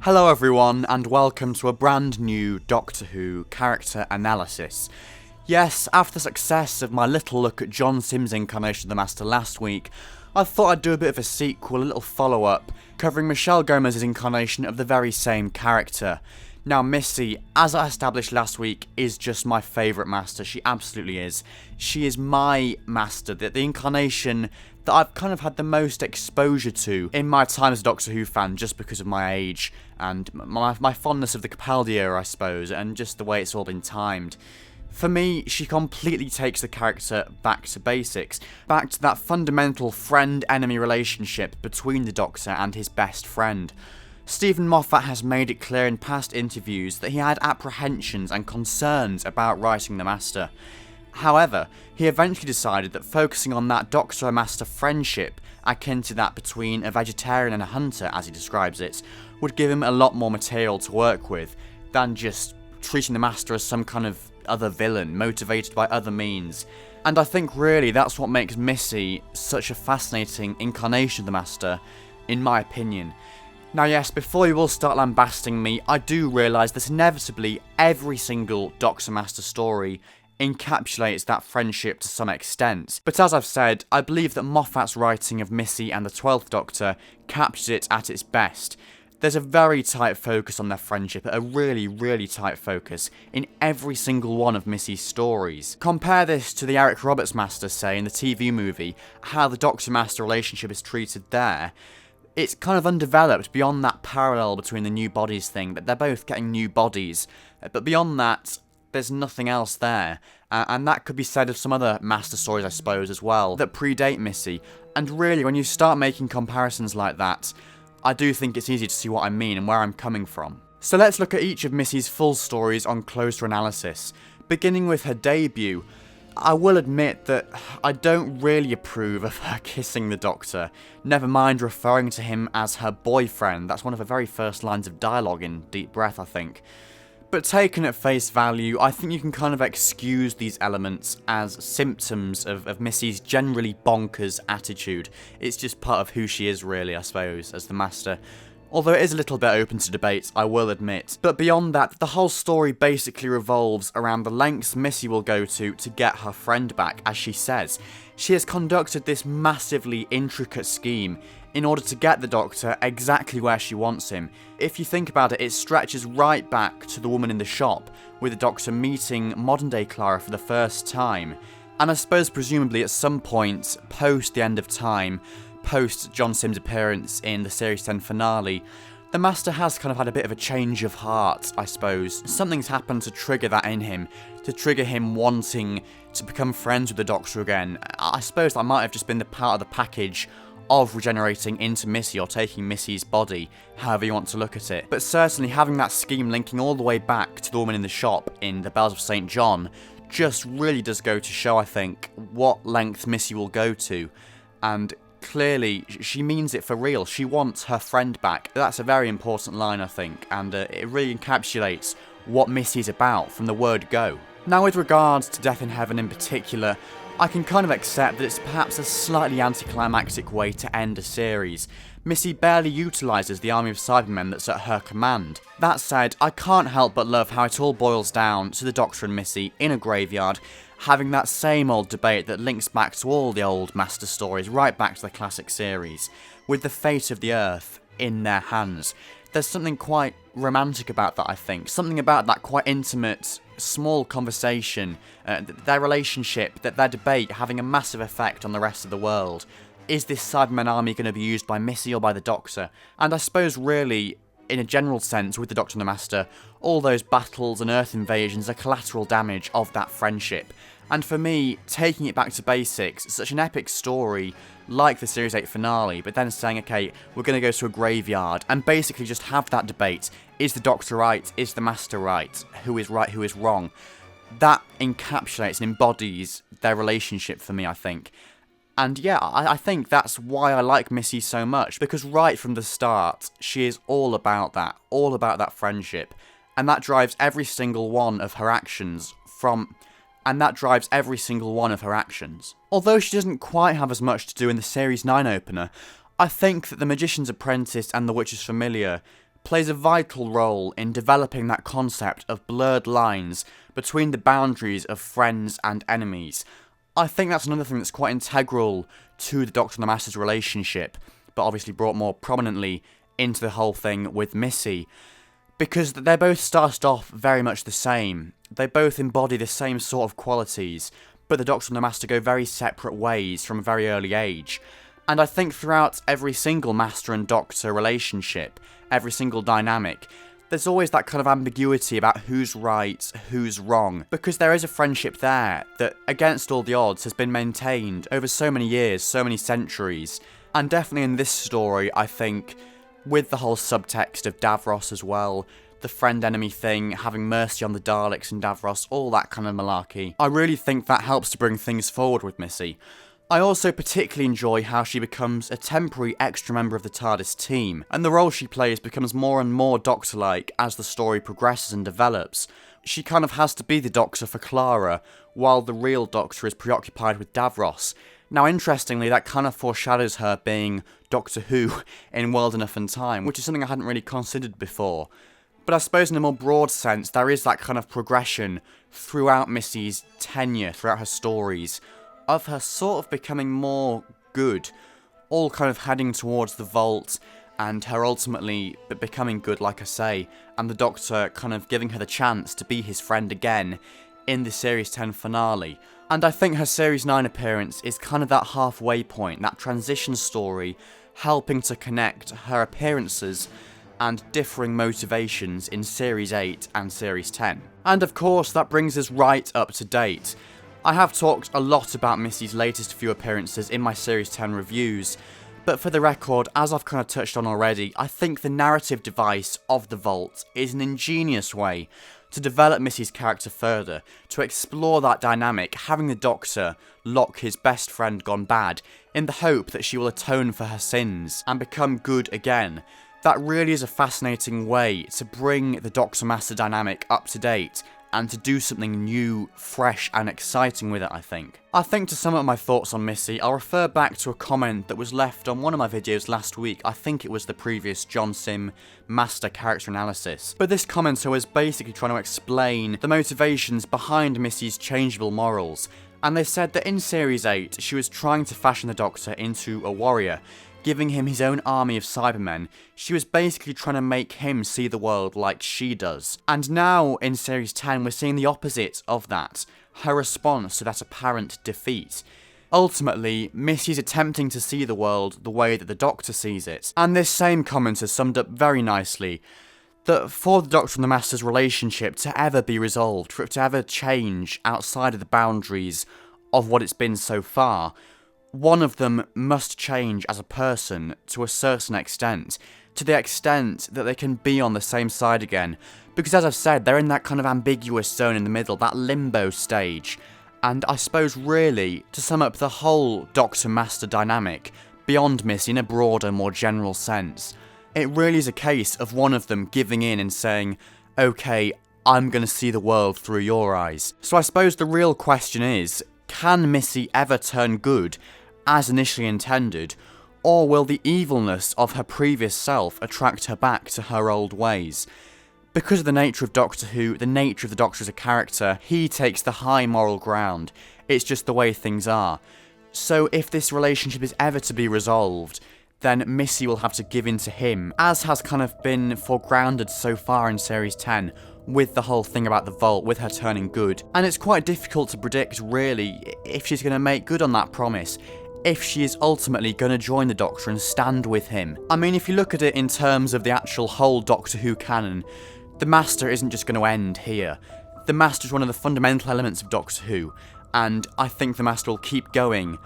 Hello everyone, and welcome to a brand new Doctor Who character analysis. Yes, after the success of my little look at John Simm's incarnation of the Master last week, I thought I'd do a bit of a sequel, a little follow-up, covering Michelle Gomez's incarnation of the very same character. Now Missy, as I established last week, is just my favourite Master. She absolutely is. She is my Master, the incarnation that I've kind of had the most exposure to in my time as a Doctor Who fan, just because of my age and my fondness of the Capaldi era, I suppose, and just the way it's all been timed. For me, she completely takes the character back to basics, back to that fundamental friend-enemy relationship between the Doctor and his best friend. Stephen Moffat has made it clear in past interviews that he had apprehensions and concerns about writing the Master. However, he eventually decided that focusing on that Doctor-Master friendship, akin to that between a vegetarian and a hunter, as he describes it, would give him a lot more material to work with than just treating the Master as some kind of other villain, motivated by other means. And I think really that's what makes Missy such a fascinating incarnation of the Master, in my opinion. Now yes, before you all start lambasting me, I do realise that inevitably every single Doctor-Master story encapsulates that friendship to some extent. But as I've said, I believe that Moffat's writing of Missy and the 12th Doctor captures it at its best. There's a very tight focus on their friendship, a really tight focus, in every single one of Missy's stories. Compare this to the Eric Roberts Master, say, in the TV movie, how the Doctor-Master relationship is treated there. It's kind of undeveloped beyond that parallel between the new bodies thing, that they're both getting new bodies, but beyond that, there's nothing else there, and that could be said of some other Master stories, I suppose, as well, that predate Missy. And really, when you start making comparisons like that, I do think it's easy to see what I mean and where I'm coming from. So let's look at each of Missy's full stories on closer analysis. Beginning with her debut, I will admit that I don't really approve of her kissing the Doctor, never mind referring to him as her boyfriend. That's one of her very first lines of dialogue in Deep Breath, I think. But taken at face value, I think you can kind of excuse these elements as symptoms of Missy's generally bonkers attitude. It's just part of who she is really, I suppose, as the Master. Although it is a little bit open to debate, I will admit. But beyond that, the whole story basically revolves around the lengths Missy will go to get her friend back, as she says. She has conducted this massively intricate scheme in order to get the Doctor exactly where she wants him. If you think about it, it stretches right back to the woman in the shop, with the Doctor meeting modern-day Clara for the first time. And I suppose presumably at some point, post the end of time, post John Simm's appearance in the Series 10 finale, the Master has kind of had a bit of a change of heart, I suppose. Something's happened to trigger that in him, to trigger him wanting to become friends with the Doctor again. I suppose that might have just been the part of the package of regenerating into Missy or taking Missy's body, however you want to look at it. But certainly having that scheme linking all the way back to the woman in the shop in The Bells of St. John just really does go to show, I think, what length Missy will go to. And clearly, she means it for real. She wants her friend back. That's a very important line, I think, and it really encapsulates what Missy's about from the word go. Now, with regards to Death in Heaven in particular, I can kind of accept that it's perhaps a slightly anticlimactic way to end a series. Missy barely utilises the army of Cybermen that's at her command. That said, I can't help but love how it all boils down to the Doctor and Missy in a graveyard, having that same old debate that links back to all the old Master stories, right back to the classic series, with the fate of the Earth in their hands. There's something quite romantic about that, I think. Something about that quite intimate, small conversation, their relationship, their debate having a massive effect on the rest of the world. Is this Cybermen army going to be used by Missy or by the Doctor? And I suppose really, in a general sense, with the Doctor and the Master, all those battles and Earth invasions are collateral damage of that friendship. And for me, taking it back to basics, such an epic story like the Series 8 finale, but then saying, okay, we're going to go to a graveyard and basically just have that debate. Is the Doctor right? Is the Master right? Who is right? Who is wrong? That encapsulates and embodies their relationship for me, I think. And yeah, I think that's why I like Missy so much, because right from the start, she is all about that friendship. And that drives every single one of her actions Although she doesn't quite have as much to do in the Series 9 opener, I think that The Magicians Apprentice and The Witch's Familiar plays a vital role in developing that concept of blurred lines between the boundaries of friends and enemies. I think that's another thing that's quite integral to the Doctor and the Master's relationship, but obviously brought more prominently into the whole thing with Missy, because they both started off very much the same. They both embody the same sort of qualities, but the Doctor and the Master go very separate ways from a very early age. And I think throughout every single Master and Doctor relationship, every single dynamic, there's always that kind of ambiguity about who's right, who's wrong, because there is a friendship there that, against all the odds, has been maintained over so many years, so many centuries. And definitely in this story, I think, with the whole subtext of Davros as well, the friend-enemy thing, having mercy on the Daleks and Davros, all that kind of malarkey, I really think that helps to bring things forward with Missy. I also particularly enjoy how she becomes a temporary extra member of the TARDIS team, and the role she plays becomes more and more Doctor-like as the story progresses and develops. She kind of has to be the Doctor for Clara, while the real Doctor is preoccupied with Davros. Now, interestingly, that kind of foreshadows her being Doctor Who in World Enough and Time, which is something I hadn't really considered before. But I suppose in a more broad sense, there is that kind of progression throughout Missy's tenure, throughout her stories, of her sort of becoming more good, all kind of heading towards the vault, and her ultimately becoming good, like I say, and the Doctor kind of giving her the chance to be his friend again in the Series 10 finale. And I think her Series 9 appearance is kind of that halfway point, that transition story, helping to connect her appearances and differing motivations in Series 8 and Series 10. And of course, that brings us right up to date. I have talked a lot about Missy's latest few appearances in my Series 10 reviews, but for the record, as I've kind of touched on already, I think the narrative device of the Vault is an ingenious way to develop Missy's character further, to explore that dynamic, having the Doctor lock his best friend gone bad, in the hope that she will atone for her sins and become good again. That really is a fascinating way to bring the Doctor-Master dynamic up to date, and to do something new, fresh and exciting with it, I think. I think to sum up my thoughts on Missy, I'll refer back to a comment that was left on one of my videos last week. I think it was the previous John Sim Master character analysis. But this commenter was basically trying to explain the motivations behind Missy's changeable morals, and they said that in Series 8, she was trying to fashion the Doctor into a warrior, giving him his own army of Cybermen. She was basically trying to make him see the world like she does. And now, in Series 10, we're seeing the opposite of that, her response to that apparent defeat. Ultimately, Missy's attempting to see the world the way that the Doctor sees it. And this same commenter summed up very nicely that for the Doctor and the Master's relationship to ever be resolved, for it to ever change outside of the boundaries of what it's been so far, one of them must change as a person to a certain extent, to the extent that they can be on the same side again, because as I've said, they're in that kind of ambiguous zone in the middle, that limbo stage, and I suppose really, to sum up the whole Doctor-Master dynamic, beyond Missy in a broader, more general sense, it really is a case of one of them giving in and saying, okay, I'm going to see the world through your eyes. So I suppose the real question is, can Missy ever turn good as initially intended, or will the evilness of her previous self attract her back to her old ways? Because of the nature of Doctor Who, the nature of the Doctor as a character, he takes the high moral ground. It's just the way things are. So if this relationship is ever to be resolved, then Missy will have to give in to him, as has kind of been foregrounded so far in Series 10, with the whole thing about the Vault, with her turning good. And it's quite difficult to predict, really, if she's going to make good on that promise, if she is ultimately going to join the Doctor and stand with him. I mean, if you look at it in terms of the actual whole Doctor Who canon, the Master isn't just going to end here. The Master is one of the fundamental elements of Doctor Who, and I think the Master will keep going.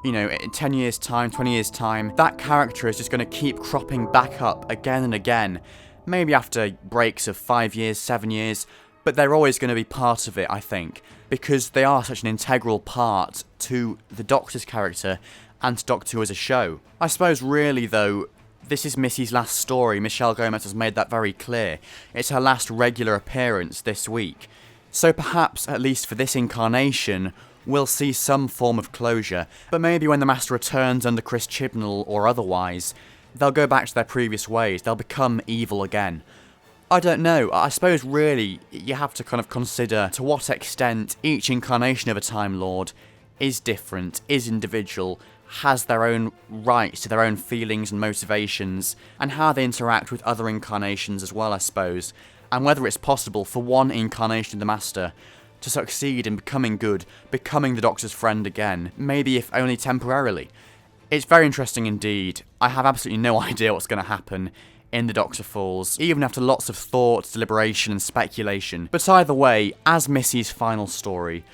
You know, in 10 years' time, 20 years' time, that character is just going to keep cropping back up again and again. Maybe after breaks of 5 years, 7 years, but they're always going to be part of it, I think, because they are such an integral part to the Doctor's character and to Doctor Who as a show. I suppose really, though, this is Missy's last story. Michelle Gomez has made that very clear. It's her last regular appearance this week. So perhaps, at least for this incarnation, we'll see some form of closure, but maybe when the Master returns under Chris Chibnall or otherwise, they'll go back to their previous ways, they'll become evil again. I don't know, I suppose really you have to kind of consider to what extent each incarnation of a Time Lord is different, is individual, has their own rights to their own feelings and motivations, and how they interact with other incarnations as well, I suppose, and whether it's possible for one incarnation of the Master to succeed in becoming good, becoming the Doctor's friend again, maybe if only temporarily. It's very interesting indeed. I have absolutely no idea what's going to happen in The Doctor Falls, even after lots of thought, deliberation and speculation. But either way, as Missy's final story,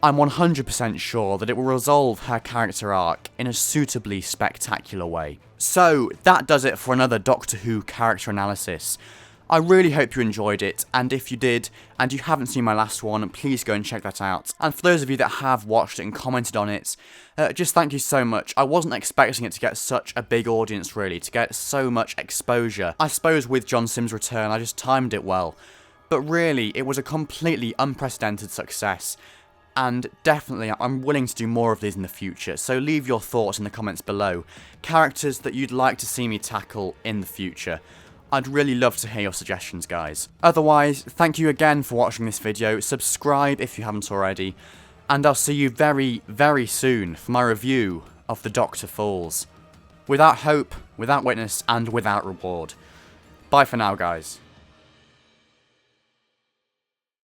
I'm 100% sure that it will resolve her character arc in a suitably spectacular way. So, that does it for another Doctor Who character analysis. I really hope you enjoyed it, and if you did, and you haven't seen my last one, please go and check that out. And for those of you that have watched it and commented on it, just thank you so much. I wasn't expecting it to get such a big audience, really, to get so much exposure. I suppose with John Simm's return, I just timed it well. But really, it was a completely unprecedented success. And definitely, I'm willing to do more of these in the future, so leave your thoughts in the comments below. Characters that you'd like to see me tackle in the future. I'd really love to hear your suggestions, guys. Otherwise, thank you again for watching this video, subscribe if you haven't already, and I'll see you very, very soon for my review of The Doctor Falls. Without hope, without witness, and without reward. Bye for now, guys.